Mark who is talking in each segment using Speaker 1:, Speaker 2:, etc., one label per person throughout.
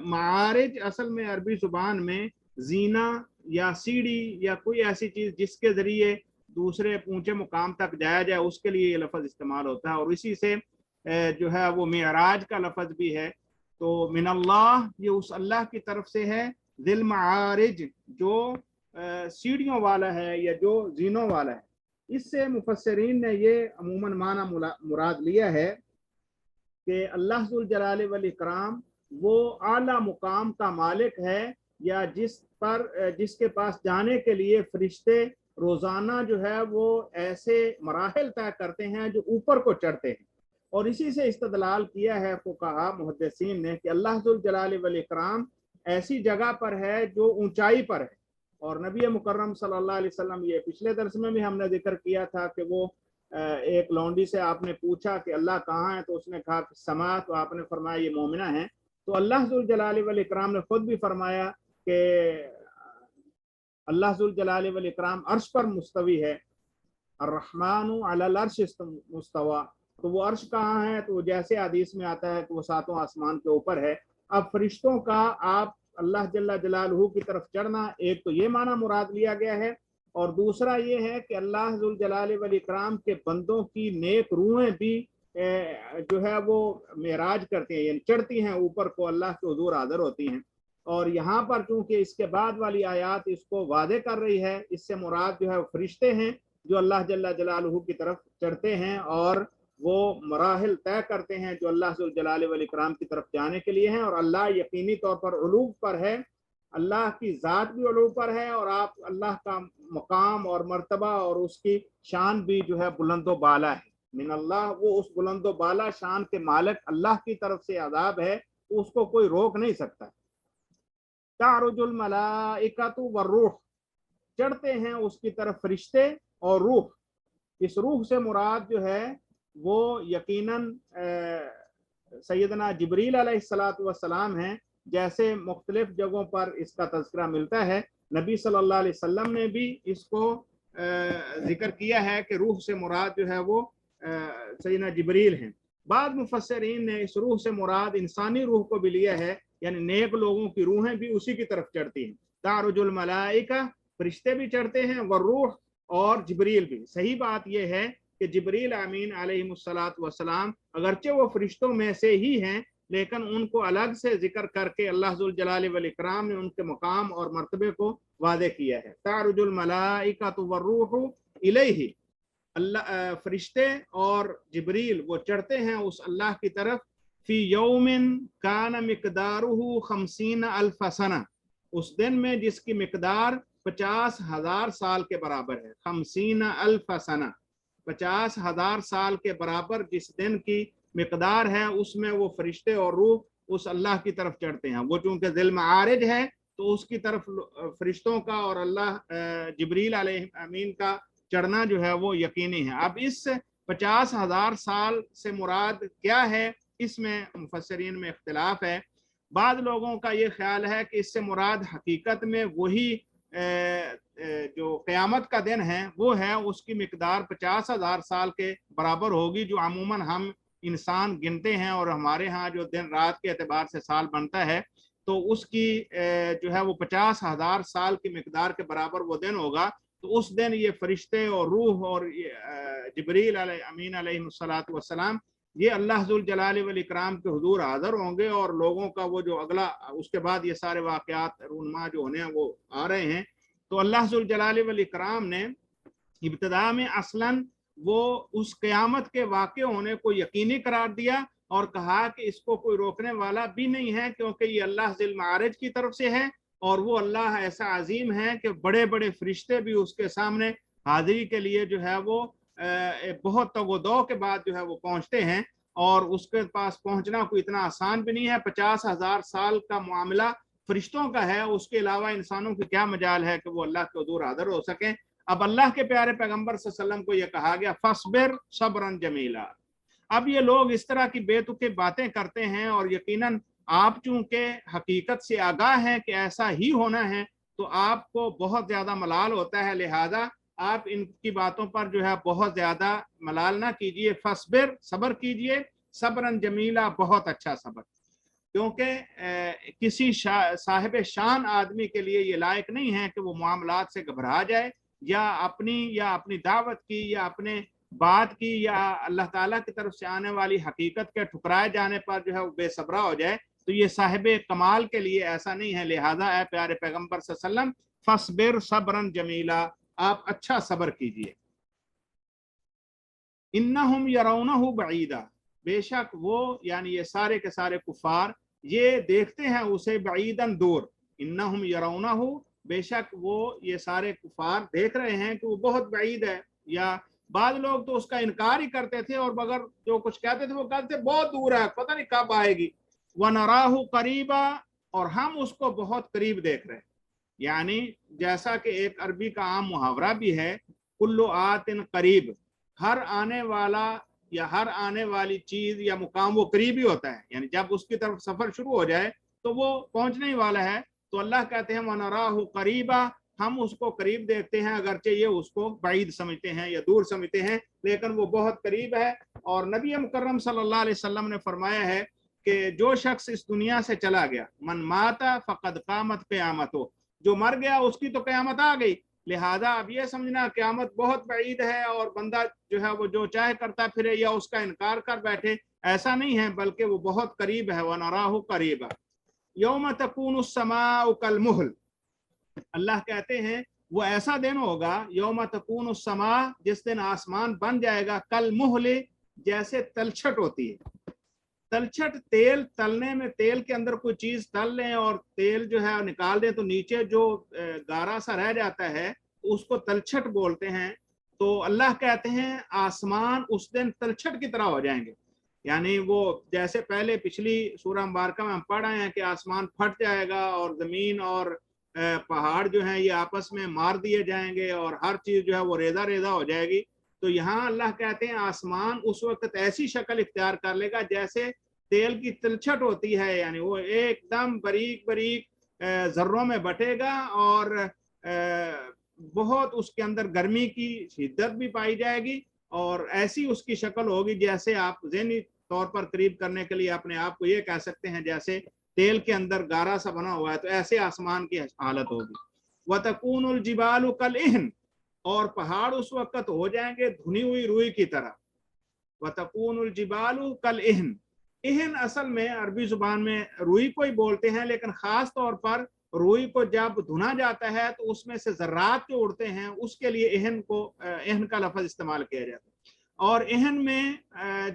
Speaker 1: معارج اصل میں عربی زبان میں زینہ یا سیڑھی یا کوئی ایسی چیز جس کے ذریعے دوسرے اونچے مقام تک جایا جائے، اس کے لیے یہ لفظ استعمال ہوتا ہے، اور اسی سے جو ہے وہ معراج کا لفظ بھی ہے۔ تو من اللہ یہ اس اللہ کی طرف سے ہے، ذی المعارج جو سیڑھیوں والا ہے یا جو زینوں والا ہے۔ اس سے مفسرین نے یہ عموماً معنی مراد لیا ہے کہ اللہ ذو الجلال والاکرام وہ اعلیٰ مقام کا مالک ہے، یا جس کے پاس جانے کے لیے فرشتے روزانہ جو ہے وہ ایسے مراحل طے کرتے ہیں جو اوپر کو چڑھتے ہیں، اور اسی سے استدلال کیا ہے فقہاء محدثین نے کہ اللہ ذو الجلال والاکرام ایسی جگہ پر ہے جو اونچائی پر ہے، اور نبی مکرم صلی اللہ علیہ وسلم، یہ پچھلے درس میں بھی ہم نے ذکر کیا تھا کہ وہ ایک لونڈی سے آپ نے پوچھا کہ اللہ کہاں ہے، تو اس نے کہا سما، تو آپ نے فرمایا یہ مومنہ ہیں۔ تو اللہ ذو الجلال والاکرام نے خود بھی فرمایا کہ اللہ ذو الجلال والاکرام عرش پر مستوی ہے، الرحمن علی العرش مستوی، تو وہ عرش کہاں ہے؟ تو جیسے حدیث میں آتا ہے کہ وہ ساتوں آسمان کے اوپر ہے۔ اب فرشتوں کا آپ اللہ جل جلالہ کی طرف چڑھنا، ایک تو یہ معنی مراد لیا گیا ہے، اور دوسرا یہ ہے کہ اللہ ذو الجلال والاکرام کے بندوں کی نیک روحیں بھی جو ہے وہ معراج کرتی ہیں، یعنی چڑھتی ہیں اوپر کو، اللہ کے حضور حاضر ہوتی ہیں۔ اور یہاں پر چونکہ اس کے بعد والی آیات اس کو واضح کر رہی ہے، اس سے مراد جو ہے فرشتے ہیں جو اللہ جل جلالہ کی طرف چڑھتے ہیں اور وہ مراحل طے کرتے ہیں جو اللہ ذو الجلال والاکرام کی طرف جانے کے لیے ہیں۔ اور اللہ یقینی طور پر علو پر ہے، اللہ کی ذات بھی علو پر ہے، اور آپ اللہ کا مقام اور مرتبہ اور اس کی شان بھی جو ہے بلند و بالا ہے۔ من اللہ، وہ اس بلند و بالا شان کے مالک اللہ کی طرف سے عذاب ہے، تو اس کو کوئی روک نہیں سکتا۔ تعرج الملائکۃ والروح، چڑھتے ہیں اس کی طرف فرشتے اور روح۔ اس روح سے مراد جو ہے وہ یقیناً سیدنا جبریل علیہ السلام ہیں، جیسے مختلف جگہوں پر اس کا تذکرہ ملتا ہے۔ نبی صلی اللہ علیہ وسلم نے بھی اس کو ذکر کیا ہے کہ روح سے مراد جو ہے وہ سیدنا جبریل ہیں۔ بعض مفسرین نے اس روح سے مراد انسانی روح کو بھی لیا ہے، یعنی نیک لوگوں کی روحیں بھی اسی کی طرف چڑھتی ہیں۔ تعرج الملائکہ، فرشتے بھی چڑھتے ہیں، والروح، اور جبریل بھی۔ صحیح بات یہ ہے کہ جبریل امین علیہ السلام اگرچہ وہ فرشتوں میں سے ہی ہیں، لیکن ان کو الگ سے ذکر کر کے اللہ ذو الجلال والاکرام نے ان کے مقام اور مرتبے کو واضح کیا ہے۔ تعرج الملائکۃ والروح الیہ، اللہ فرشتے اور جبریل وہ چڑھتے ہیں اس اللہ کی طرف، فی یوم کان مقدارہ 50,000 سنہ، اس دن میں جس کی مقدار 50,000 سال کے برابر ہے۔ 50,000 سنہ، 50,000 سال کے برابر جس دن کی مقدار ہے، اس میں وہ فرشتے اور روح اس اللہ کی طرف چڑھتے ہیں۔ وہ چونکہ ذی المعارج ہے تو اس کی طرف فرشتوں کا اور اللہ جبریل علیہ امین کا چڑھنا جو ہے وہ یقینی ہے۔ اب اس 50,000 سال سے مراد کیا ہے، اس میں مفسرین میں اختلاف ہے۔ بعض لوگوں کا یہ خیال ہے کہ اس سے مراد حقیقت میں وہی جو قیامت کا دن ہے وہ ہے، اس کی مقدار 50,000 سال کے برابر ہوگی، جو عموماً ہم انسان گنتے ہیں، اور ہمارے ہاں جو دن رات کے اعتبار سے سال بنتا ہے تو اس کی جو ہے وہ 50,000 سال کی مقدار کے برابر وہ دن ہوگا۔ تو اس دن یہ فرشتے اور روح اور جبریل علیہ امین علیہ السلام یہ اللہ ذو الجلال والاکرام کے حضور حاضر ہوں گے، اور لوگوں کا وہ جو اگلا اس کے بعد یہ سارے واقعات رونما جو ہونے ہیں وہ آ رہے ہیں۔ تو اللہ ذو الجلال والاکرام نے ابتدا میں اصلاً وہ اس قیامت کے واقع ہونے کو یقینی قرار دیا، اور کہا کہ اس کو کوئی روکنے والا بھی نہیں ہے، کیونکہ یہ اللہ ذی المعارج کی طرف سے ہے، اور وہ اللہ ایسا عظیم ہے کہ بڑے بڑے فرشتے بھی اس کے سامنے حاضری کے لیے جو ہے وہ بہت تگ و دو کے بعد جو ہے وہ پہنچتے ہیں، اور اس کے پاس پہنچنا کوئی اتنا آسان بھی نہیں ہے۔ 50,000 سال کا معاملہ فرشتوں کا ہے، اس کے علاوہ انسانوں کی کیا مجال ہے کہ وہ اللہ کے حضور حاضر ہو سکیں۔ اب اللہ کے پیارے پیغمبر صلی اللہ علیہ وسلم کو یہ کہا گیا فاصبر صبرا جمیلا۔ اب یہ لوگ اس طرح کی بے تکے باتیں کرتے ہیں، اور یقیناً آپ چونکہ حقیقت سے آگاہ ہیں کہ ایسا ہی ہونا ہے، تو آپ کو بہت زیادہ ملال ہوتا ہے، لہذا آپ ان کی باتوں پر جو ہے بہت زیادہ ملال نہ کیجئے۔ فاصبر، صبر کیجئے، صبرا جمیلا، بہت اچھا صبر، کیونکہ کسی صاحب شان آدمی کے لیے یہ لائق نہیں ہے کہ وہ معاملات سے گھبرا جائے یا اپنی دعوت کی یا اپنے بات کی یا اللہ تعالیٰ کی طرف سے آنے والی حقیقت کے ٹھکرائے جانے پر جو ہے وہ بے صبرا ہو جائے. تو یہ صاحب کمال کے لیے ایسا نہیں ہے. لہذا اے پیارے پیغمبر صلی اللہ علیہ وسلم فصبر صبرا جمیلا، آپ اچھا صبر کیجئے. انہم یرونہ بعیدا، بے شک وہ یعنی یہ سارے کے سارے کفار یہ دیکھتے ہیں اسے بعیداً دور. انہم یرونہ، بے شک وہ یہ سارے کفار دیکھ رہے ہیں کہ وہ بہت بعید ہے. یا بعض لوگ تو اس کا انکار ہی کرتے تھے اور مگر جو کچھ کہتے تھے وہ کہتے تھے بہت دور ہے، پتہ نہیں کب آئے گی. وَنَرَاهُ قَرِيبًا، اور ہم اس کو بہت قریب دیکھ رہے ہیں. یعنی جیسا کہ ایک عربی کا عام محاورہ بھی ہے، کل آت قریب، ہر آنے والا یا ہر آنے والی چیز یا مقام وہ قریب ہی ہوتا ہے. یعنی جب اس کی طرف سفر شروع ہو جائے تو وہ پہنچنے ہی والا ہے. تو اللہ کہتے ہیں وَنَرَاهُ قَرِيبًا، ہم اس کو قریب دیکھتے ہیں، اگرچہ یہ اس کو بعید سمجھتے ہیں یا دور سمجھتے ہیں لیکن وہ بہت قریب ہے. اور نبی مکرم صلی اللہ علیہ وسلم نے فرمایا ہے کہ جو شخص اس دنیا سے چلا گیا، من مات فقد قامت قیامتہ، جو مر گیا اس کی تو قیامت آ گئی. لہذا اب یہ سمجھنا قیامت بہت بعید ہے اور بندہ جو ہے وہ جو چاہے کرتا پھرے یا اس کا انکار کر بیٹھے، ایسا نہیں ہے، بلکہ وہ بہت قریب ہے. وَنَرَاهُ قَرِيبًا یوم تکون السماء کالمہل، اللہ کہتے ہیں وہ ایسا دن ہوگا یوم تکون السماء، جس دن آسمان بن جائے گا کالمہل، جیسے تلچھٹ ہوتی ہے. تلچھٹ تیل تلنے میں، تیل کے اندر کوئی چیز تل لیں اور تیل جو ہے نکال دیں تو نیچے جو گارا سا رہ جاتا ہے اس کو تلچھٹ بولتے ہیں. تو اللہ کہتے ہیں آسمان اس دن تلچھٹ کی طرح ہو جائیں گے. یعنی وہ جیسے پہلے پچھلی سورہ مبارکہ میں ہم پڑھ رہے ہیں کہ آسمان پھٹ جائے گا اور زمین اور پہاڑ جو ہیں یہ آپس میں مار دیے جائیں گے اور ہر چیز جو ہے وہ ریزہ ریزہ ہو جائے گی. تو یہاں اللہ کہتے ہیں آسمان اس وقت ایسی شکل اختیار کر لے گا جیسے تیل کی تلچھٹ ہوتی ہے. یعنی وہ ایک دم باریک باریک ذروں میں بٹے گا اور بہت اس کے اندر گرمی کی شدت بھی پائی جائے گی اور ایسی اس کی شکل ہوگی جیسے آپ ذہنی طور پر قریب کرنے کے لیے اپنے آپ کو یہ کہہ سکتے ہیں جیسے تیل کے اندر گارا سا بنا ہوا ہے. تو ایسے آسمان کی حالت ہوگی. وَتَكُونُ الْجِبَالُ كَالْعِهْنِ، اور پہاڑ اس وقت ہو جائیں گے دھنی ہوئی روئی کی طرح. وَتَكُونُ الْجِبَالُ كَالْعِهْنِ، اہن اصل میں عربی زبان میں روئی کو ہی بولتے ہیں، لیکن خاص طور پر روئی کو جب دھنا جاتا ہے تو اس میں سے ذرات جو اڑتے ہیں اس کے لیے اہن کا لفظ استعمال کیا جاتا ہے. اور اہن میں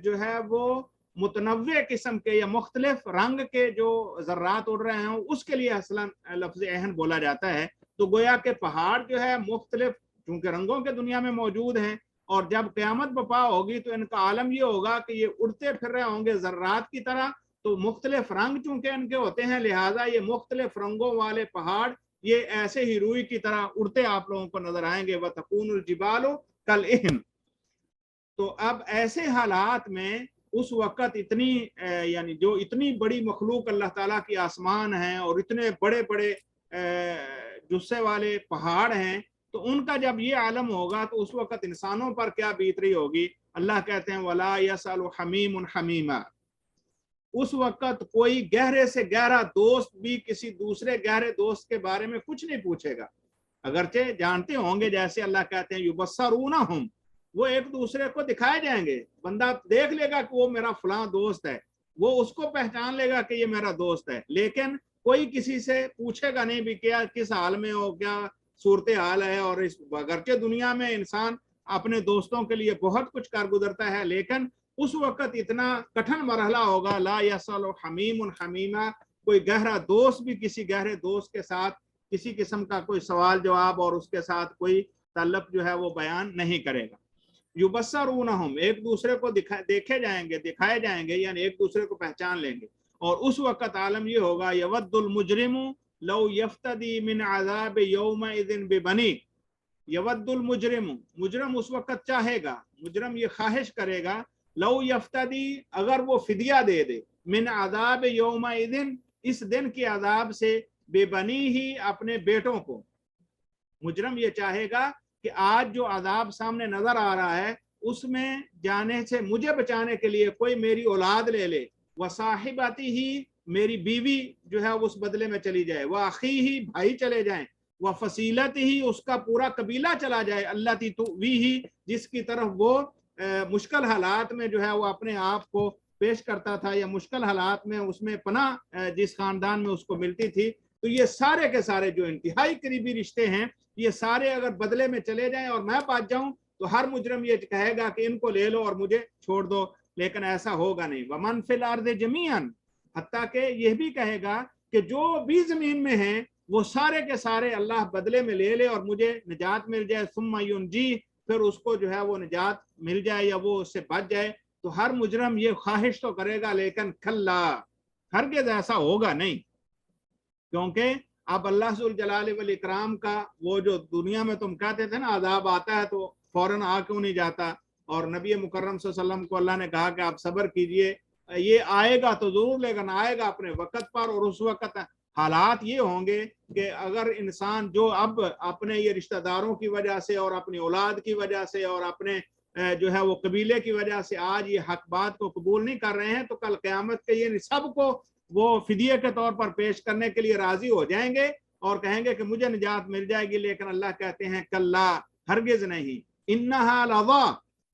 Speaker 1: جو ہے وہ متنوع قسم کے یا مختلف رنگ کے جو ذرات اڑ رہے ہیں اس کے لیے اصلا لفظ اہن بولا جاتا ہے. تو گویا کہ پہاڑ جو ہے مختلف چونکہ رنگوں کے دنیا میں موجود ہیں اور جب قیامت بپا ہوگی تو ان کا عالم یہ ہوگا کہ یہ اڑتے پھر رہے ہوں گے ذرات کی طرح. تو مختلف رنگ چونکہ ان کے ہوتے ہیں لہٰذا یہ مختلف رنگوں والے پہاڑ یہ ایسے ہی روئی کی طرح اڑتے آپ لوگوں کو نظر آئیں گے. وَتَكُونُ الْجِبَالُ كَالْعِهْنِ. تو اب ایسے حالات میں اس وقت اتنی یعنی جو اتنی بڑی مخلوق اللہ تعالیٰ کی آسمان ہیں اور اتنے بڑے بڑے جثے والے پہاڑ ہیں، تو ان کا جب یہ عالم ہوگا تو اس وقت انسانوں پر کیا بیت رہی ہوگی. اللہ کہتے ہیں وَلَا يَسْأَلُ حَمِيمٌ حَمِيمًا، اس وقت کوئی گہرے سے گہرا دوست بھی کسی دوسرے گہرے دوست کے بارے میں کچھ نہیں پوچھے گا، اگرچہ جانتے ہوں گے. جیسے اللہ کہتے ہیں يُبَصَّرُونَهُمْ، وہ ایک دوسرے کو دکھائے جائیں گے. بندہ دیکھ لے گا کہ وہ میرا فلاں دوست ہے، وہ اس کو پہچان لے گا کہ یہ میرا دوست ہے، لیکن کوئی کسی سے پوچھے گا نہیں بھی کیا کس حال میں ہو، کیا صورتحال ہے. اور اس اگرچہ دنیا میں انسان اپنے دوستوں کے لیے بہت کچھ کر گزرتا ہے لیکن اس وقت اتنا کٹھن مرحلہ ہوگا لا یسأل حمیم حمیما، کوئی گہرا دوست بھی کسی گہرے دوست کے ساتھ کسی قسم کا کوئی سوال جواب اور اس کے ساتھ کوئی تعلق جو ہے وہ بیان نہیں کرے گا. یبصرونہم، ایک دوسرے کو دیکھے جائیں گے، دکھائے جائیں گے، یعنی ایک دوسرے کو پہچان لیں گے. اور اس وقت عالم یہ ہوگا یود المجرم لو یفتدی من عذاب یومئذ ببنی. یود المجرم، مجرم اس وقت چاہے گا، مجرم یہ خواہش کرے گا، لو یفتدی، اگر وہ فدیہ دے دے، من عذاب یومئذ، اس دن کے عذاب سے، بے بنی ہی، اپنے بیٹوں کو. مجرم یہ چاہے گا کہ آج جو عذاب سامنے نظر آ رہا ہے اس میں جانے سے مجھے بچانے کے لیے کوئی میری اولاد لے لے. وصاحبتی ہی، میری بیوی جو ہے اس بدلے میں چلی جائے، وہ اخی ہی بھائی چلے جائیں، وہ فصیلت ہی اس کا پورا قبیلہ چلا جائے، اللہ تی تو وی ہی جس کی طرف وہ مشکل حالات میں جو ہے وہ اپنے آپ کو پیش کرتا تھا، یا مشکل حالات میں اس میں پناہ جس خاندان میں اس کو ملتی تھی، تو یہ سارے کے سارے جو انتہائی قریبی رشتے ہیں یہ سارے اگر بدلے میں چلے جائیں اور میں بچ جاؤں تو ہر مجرم یہ کہے گا کہ ان کو لے لو اور مجھے چھوڑ دو، لیکن ایسا ہوگا نہیں۔ وَمَنْ فِي الْأَرْضِ جَمِيعًا، حتیٰ کہ یہ بھی کہے گا کہ جو بھی زمین میں ہیں وہ سارے کے سارے اللہ بدلے میں لے لے اور مجھے نجات مل جائے، ثُمَّ يُنْجِيهِ، پھر اس کو جو ہے وہ نجات مل جائے یا وہ اس سے بچ جائے، تو ہر مجرم یہ خواہش تو کرے گا، لیکن کھلا ہرگز ایسا ہوگا نہیں، کیونکہ اب اللہ ذوالجلال والاکرام کا وہ جو دنیا میں تم کہتے تھے نا عذاب آتا ہے تو فوراً آ کیوں نہیں جاتا، اور نبی مکرم صلی اللہ علیہ وسلم کو اللہ نے کہا کہ آپ صبر کیجئے، یہ آئے گا تو ضرور، لیکن آئے گا اپنے وقت پر، اور اس وقت حالات یہ ہوں گے کہ اگر انسان جو اب اپنے یہ رشتہ داروں کی وجہ سے اور اپنی اولاد کی وجہ سے اور اپنے جو ہے وہ قبیلے کی وجہ سے آج یہ حق بات کو قبول نہیں کر رہے ہیں، تو کل قیامت کے یہ سب کو وہ فدیے کے طور پر پیش کرنے کے لیے راضی ہو جائیں گے اور کہیں گے کہ مجھے نجات مل جائے گی، لیکن اللہ کہتے ہیں کلا ہرگز نہیں، انہا لظا،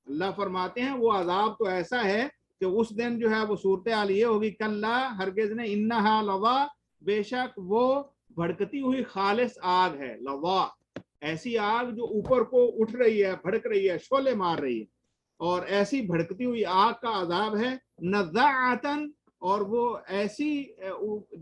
Speaker 1: اللہ فرماتے ہیں وہ عذاب تو ایسا ہے کہ اس دن جو ہے وہ صورتحال یہ ہوگی، کلا ہرگز نہیں، انہا لظا، بے شک وہ بھڑکتی ہوئی خالص آگ ہے، لظا ایسی آگ جو اوپر کو اٹھ رہی ہے، بھڑک رہی ہے، شعلے مار رہی ہے، اور ایسی بھڑکتی ہوئی آگ کا عذاب ہے، نزاعتن، اور وہ ایسی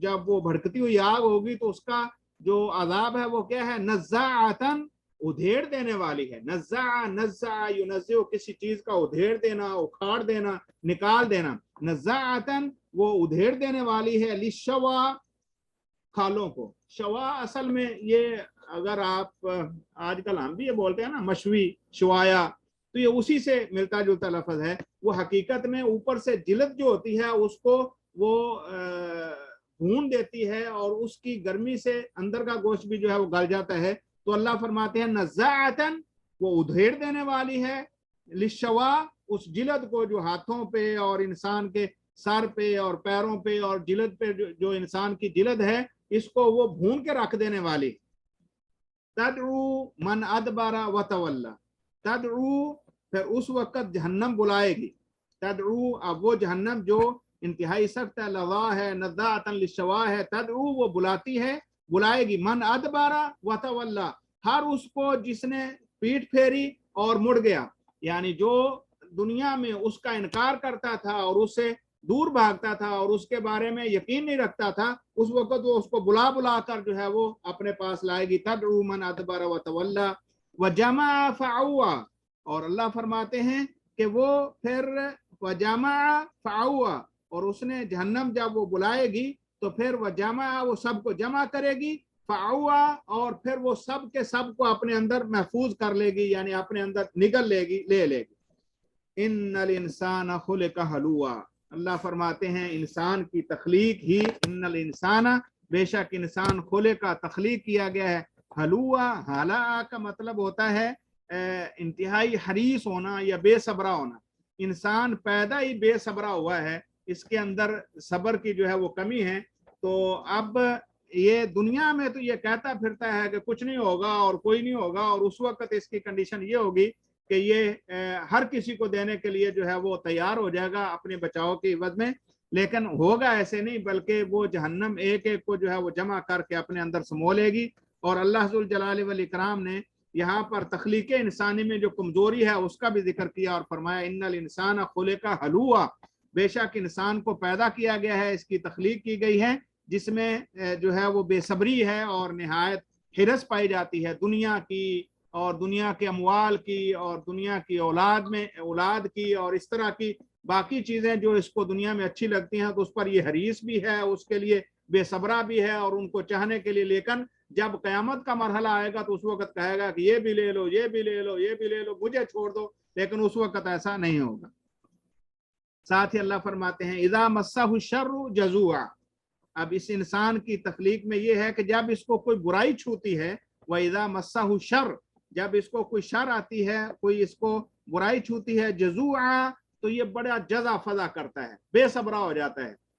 Speaker 1: جب وہ بھڑکتی ہوئی آگ ہوگی تو اس کا جو عذاب ہے وہ کیا ہے، نزاعتن، ادھیڑ دینے والی ہے، نزع ینزع، کسی چیز کا ادھیڑ دینا، اکھاڑ دینا، نکال دینا، نزاعتن وہ ادھیڑ دینے والی ہے، للشوا، کھالوں کو، شوا اصل میں یہ اگر آپ آج کل ہم بھی یہ بولتے ہیں نا مشوی، شوایا، تو یہ اسی سے ملتا جلتا لفظ ہے، وہ حقیقت میں اوپر سے جلد جو ہوتی ہے اس کو وہ بھون دیتی ہے اور اس کی گرمی سے اندر کا گوشت بھی جو ہے وہ گل جاتا ہے، تو اللہ فرماتے ہیں نزاعتن، وہ ادھیڑ دینے والی ہے، للشوا، اس جلد کو جو ہاتھوں پہ اور انسان کے سر پہ اور پیروں پہ اور جلد پہ جو انسان کی جلد ہے اس کو وہ بھون کے رکھ دینے والی، تدعو من ادبر وتولی، تدعو پھر اس وقت جہنم بلائے گی، تدعو اب وہ جہنم جو انتہائی سخت ہے، لظا ہے، نزاعتن للشوا ہے، تدعو وہ بلاتی ہے، بلائے گی، من ادبر وتولی، ہر اس کو جس نے پیٹ پھیری اور مڑ گیا، یعنی جو دنیا میں اس کا انکار کرتا تھا اور اس سے دور بھاگتا تھا اور اس کے بارے میں یقین نہیں رکھتا تھا، اس وقت وہ اس کو بلا بلا کر جو ہے وہ اپنے پاس لائے گی، تدعو من ادبر وتولی وجمع فعوا، اور اللہ فرماتے ہیں کہ وہ پھر وجمع فعوا، اور اس نے جہنم جب وہ بلائے گی تو پھر وجمع وہ سب کو جمع کرے گی، فعوا اور پھر وہ سب کے سب کو اپنے اندر محفوظ کر لے گی، یعنی اپنے اندر نگل لے گی، لے لے گی۔ ان الانسان خلق ہلوعا، اللہ فرماتے ہیں انسان کی تخلیق ہی، ان الانسان، بے شک انسان خلق کا تخلیق کیا گیا ہے، ہلوعا، ہلا کا مطلب ہوتا ہے انتہائی حریص ہونا یا بے صبرا ہونا، انسان پیدا ہی بے صبرا ہوا ہے، اس کے اندر صبر کی جو ہے وہ کمی ہے، تو اب یہ دنیا میں تو یہ کہتا پھرتا ہے کہ کچھ نہیں ہوگا اور کوئی نہیں ہوگا، اور اس وقت اس کی کنڈیشن یہ ہوگی کہ یہ ہر کسی کو دینے کے لیے جو ہے وہ تیار ہو جائے گا اپنے بچاؤ کے عوض میں، لیکن ہوگا ایسے نہیں، بلکہ وہ جہنم ایک ایک کو جو ہے وہ جمع کر کے اپنے اندر سمو لے گی۔ اور اللہ ذوالجلال والاکرام نے یہاں پر تخلیق انسانی میں جو کمزوری ہے اس کا بھی ذکر کیا اور فرمایا ان الانسان خلق ہلوعا، بے شک انسان کو پیدا کیا گیا ہے، اس کی تخلیق کی گئی ہے جس میں جو ہے وہ بے صبری ہے اور نہایت حرص پائی جاتی ہے دنیا کی اور دنیا کے اموال کی اور دنیا کی اولاد کی اور اس طرح کی باقی چیزیں جو اس کو دنیا میں اچھی لگتی ہیں، تو اس پر یہ حریص بھی ہے، اس کے لیے بے صبرا بھی ہے اور ان کو چاہنے کے لیے، لیکن جب قیامت کا مرحلہ آئے گا تو اس وقت کہے گا کہ یہ بھی لے لو، یہ بھی لے لو، یہ بھی لے لو، مجھے چھوڑ دو، لیکن اس وقت ایسا نہیں ہوگا۔ ساتھ ہی اللہ فرماتے ہیں اذا مسہ الشر جزوعا، اب اس انسان کی تخلیق میں یہ ہے کہ جب اس کو کوئی برائی چھوتی ہے، وَإِذَا مَسَّهُ الشَّرُّ، جب اس کو کوئی شر آتی ہے، کوئی اس کو برائی چھوتی ہے، جزوعا، تو یہ بڑا جزا فضا کرتا ہے، بے صبرا ہو جاتا ہے،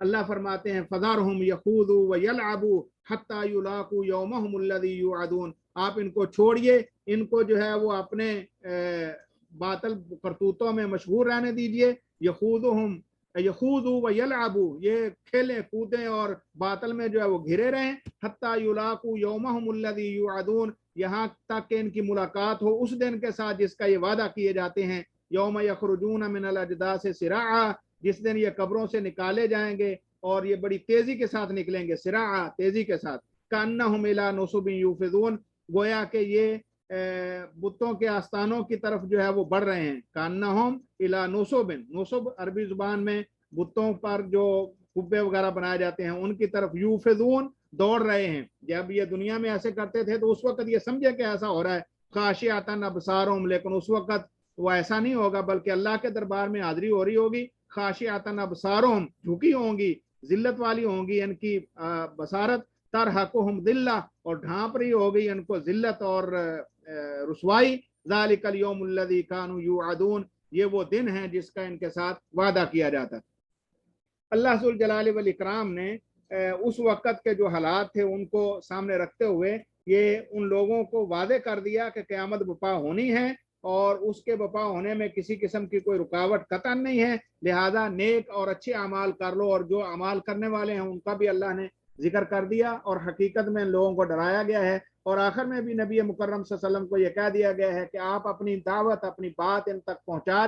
Speaker 1: اللہ فرماتے ہیں فذرہم یخوضوا ویلعبوا حتی یلاقوا یومہم الذی یوعدون، آپ ان کو چھوڑیے، ان کو جو ہے وہ اپنے باطل کرتوتوں میں مشغول رہنے دیجیے، یخوضوا ویلعبوا، یہ کھیلیں کودیں اور باطل میں جو ہے وہ گھرے رہیں، حتی یلاقوا یومہم الذی یوعدون، یہاں تک کہ ان کی ملاقات ہو اس دن کے ساتھ جس کا یہ وعدہ کیے جاتے ہیں، یوم یخرجون من الاجداث سراعا، جس دن یہ قبروں سے نکالے جائیں گے اور یہ بڑی تیزی کے ساتھ نکلیں گے، سراعا تیزی کے ساتھ، کأنہم الی نصب یوفضون، گویا کہ یہ بتوں کے آستانوں کی طرف جو ہے وہ بڑھ رہے ہیں، کأنہم الی نصب، نصب عربی زبان میں بتوں پر جو قبے وغیرہ بنائے جاتے ہیں ان کی طرف، یوفضون دوڑ رہے ہیں، جب یہ دنیا میں ایسے کرتے تھے تو اس وقت یہ سمجھے کہ ایسا ہو رہا ہے، خاشعۃ ابصارہم، لیکن اس وقت وہ ایسا نہیں ہوگا، بلکہ اللہ کے دربار میں حاضری ہو رہی ہوگی، خاشعۃ ابصارہم، جھکی ہوں گی، ذلت والی ہوں گی ان کی بصارت، ترہقہم ذلہ، اور ڈھانپ رہی ہوگی ان کو ذلت اور رسوائی، ذالک الیوم الذی کانوا یوعدون، یہ وہ دن ہے جس کا ان کے ساتھ وعدہ کیا جاتا ہے۔ اللہ ذو الجلال والاکرام نے اس وقت کے جو حالات تھے ان کو سامنے رکھتے ہوئے یہ ان لوگوں کو واضح کر دیا کہ قیامت برپا ہونی ہے اور اس کے برپا ہونے میں کسی قسم کی کوئی رکاوٹ قطعا نہیں ہے، لہذا نیک اور اچھے اعمال کر لو، اور جو اعمال کرنے والے ہیں ان کا بھی اللہ نے ذکر کر دیا اور حقیقت میں ان لوگوں کو ڈرایا گیا ہے، اور آخر میں بھی نبی مکرم صلی اللہ علیہ وسلم کو یہ کہہ دیا گیا ہے کہ آپ اپنی دعوت، اپنی بات ان تک پہنچا